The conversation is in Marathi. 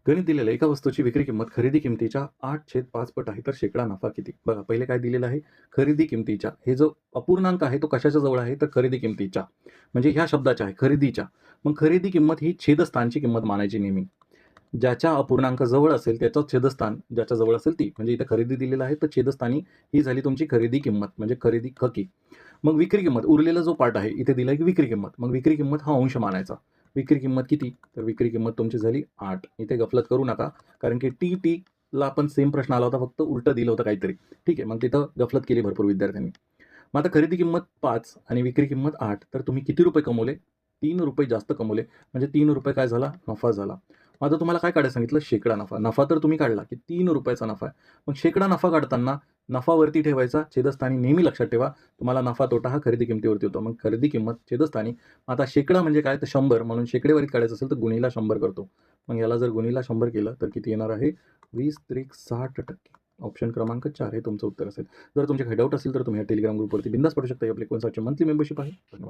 गणित दिलेलं आहे, एका वस्तूची विक्री किंमत खरेदी किमतीच्या 8/5 पट आहे, तर शेकडा नफा किती? बघा, पहिले काय दिलेलं आहे? खरेदी किमतीच्या. हे जो अपूर्णांक आहे तो कशाच्या जवळ आहे? तर खरेदी किमतीच्या. म्हणजे ह्या शब्दाच्या आहे, खरेदीच्या. मग खरेदी किंमत ही छेदस्थानची किंमत मानायची नेहमी. ज्याच्या अपूर्णांक जवळ असेल त्याचं छेदस्थान ज्याच्या जवळ असेल ती. म्हणजे इथं खरेदी दिलेलं आहे, तर छेदस्थानी ही झाली तुमची खरेदी किंमत, म्हणजे खरेदी की. मग विक्री किंमत, उरलेला जो पार्ट आहे इथे दिला की विक्री किंमत. मग विक्री किंमत हा अंश मानायचा. विक्री किंमत किती? तर विक्री किंमत तुमची झाली 8. इथे गफलत करू नका, कारण की ला पण सेम प्रश्न आला होता, फक्त उलटं दिलं होतं काहीतरी. ठीक आहे, मग तिथं गफलत केली भरपूर विद्यार्थ्यांनी. मग आता खरेदी किंमत 5 आणि विक्री किंमत 8, तर तुम्ही किती रुपये कमवले? ₹3 जास्त कमवले. म्हणजे ₹3 काय झाला? नफा झाला. मग आता तुम्हाला काय काढायला सांगितलं? शेकडा नफा. नफा तर तुम्ही काढला की ₹3 नफा आहे. मग शेकडा नफा काढताना नफा वरती ठेवायचा, छेदस्थानी नेहमी लक्षात ठेवा, तुम्हाला नफा तोटा हा खरेदी किमतीवरती होतो. मग खरेदी किंमत छेदस्थानी. आता शेकडा म्हणजे काय? तर 100, म्हणून शेकडेवारीत काढायचं असेल तर गुणिला 100 करतो. मग याला जर गुणिला 100 केलं तर किती येणार आहे? 20-60%. ऑप्शन क्रमांक 4 हे तुमचं उत्तर असेल. जर तुमचे काही डाऊट असेल तर तुम्ही या टेलिग्राम ग्रुपवरती बिंदास पडू शकता. ही आपली 59ची मंथली मेंबरशिप आहे. धन्यवाद.